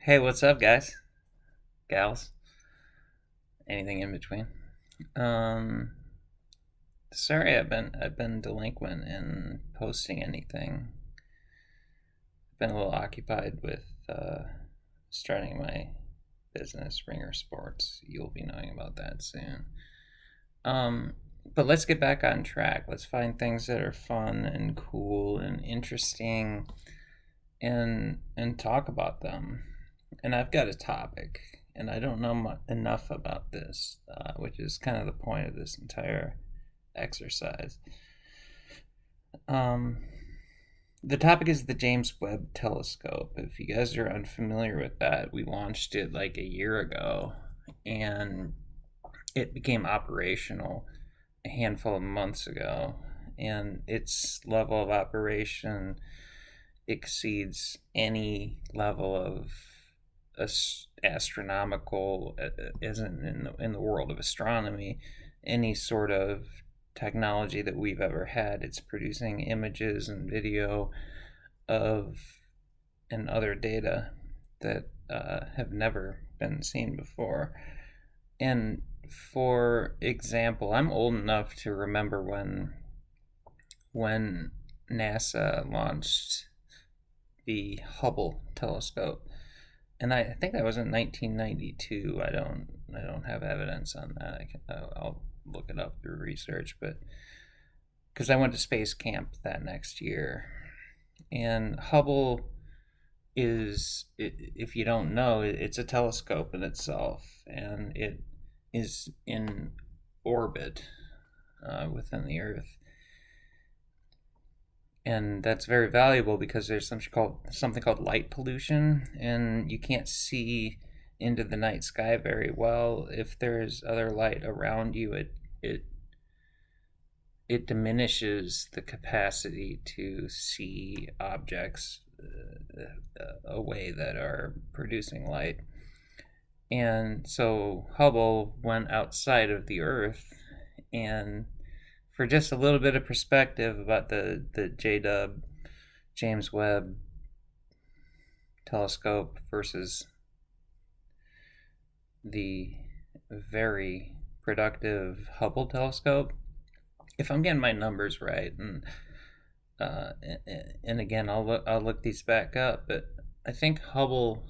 Hey, what's up, guys? Gals? Anything in between? Um, Sorry, I've been delinquent in posting anything. I've been a little occupied with starting my business, Ringer Sports. You'll be knowing about that soon. Um, but let's get back on track. Let's find things that are fun and cool and interesting, and talk about them. And I've got a topic, and I don't know enough about this, which is kind of the point of this entire exercise. Um, the topic is the James Webb Telescope. If you guys are unfamiliar with that, we launched it like a year ago, and it became operational a handful of months ago. And its level of operation exceeds any level of astronomical, isn't in the world of astronomy, any sort of technology that we've ever had. It's producing images and video of and other data that have never been seen before. And for example, I'm old enough to remember when NASA launched the Hubble telescope, and I think that was in 1992. I don't have evidence on that. I'll look it up through research, but because I went to space camp that next year, and Hubble is, if you don't know, it's a telescope in itself, and it is in orbit within the Earth, and that's very valuable because there's something called light pollution, and you can't see into the night sky very well. If there's other light around you, it it diminishes the capacity to see objects away that are producing light. And so Hubble went outside of the Earth, and for just a little bit of perspective about the JW James Webb telescope versus the very productive Hubble telescope, if I'm getting my numbers right, uh, and again, I'll look these back up, but I think Hubble,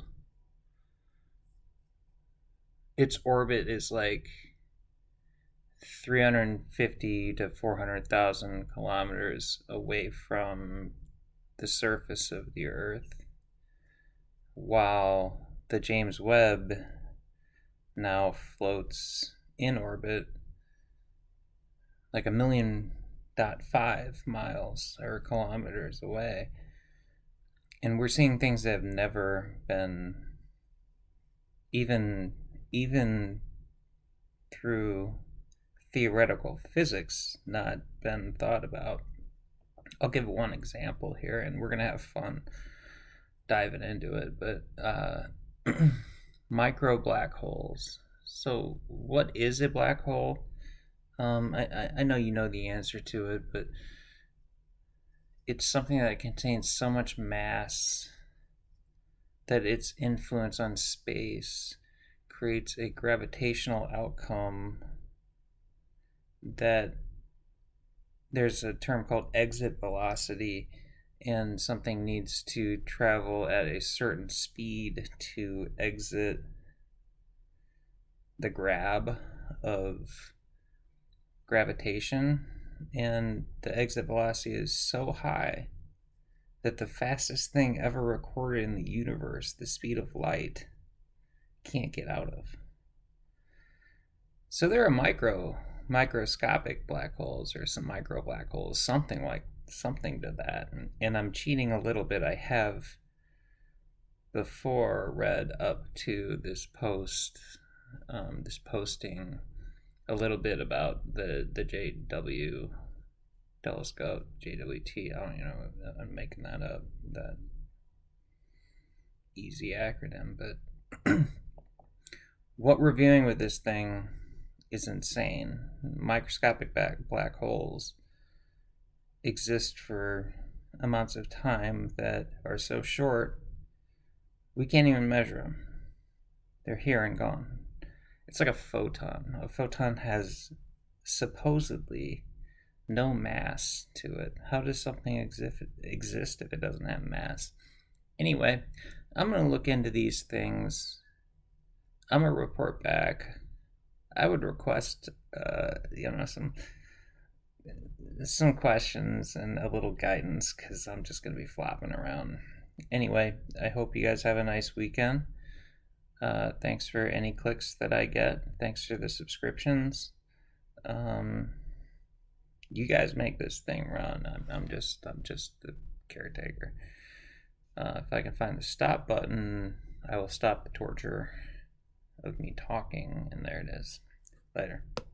its orbit is like 350 to 400,000 kilometers away from the surface of the Earth, while the James Webb now floats in orbit like 1,000,000.5 miles or kilometers away. And we're seeing things that have never been, even through theoretical physics, not been thought about. I'll give one example here, and we're gonna have fun diving into it. But micro black holes. So, what is a black hole? I know you know the answer to it, but it's something that contains so much mass that its influence on space creates a gravitational outcome that there's a term called exit velocity, and something needs to travel at a certain speed to exit the grab of gravitation, and the exit velocity is so high that the fastest thing ever recorded in the universe, the speed of light, can't get out of. So there are microscopic black holes, or some micro black holes, something to that. And I'm cheating a little bit. I have before read up to this posting, a little bit about the JW telescope, JWT. I don't, I'm making that up, that easy acronym, but what we're viewing with this thing is insane. Microscopic black holes exist for amounts of time that are so short We can't even measure them. They're here and gone. It's like a photon. A photon has supposedly no mass to it. How does something exist if it doesn't have mass? Anyway, I'm going to look into these things. I'm going to report back. I would request, some questions and a little guidance because I'm just going to be flopping around. Anyway, I hope you guys have a nice weekend. Thanks for any clicks that I get. Thanks for the subscriptions. You guys make this thing run. I'm just the caretaker. If I can find the stop button, I will stop the torture of me talking, and there it is. Later.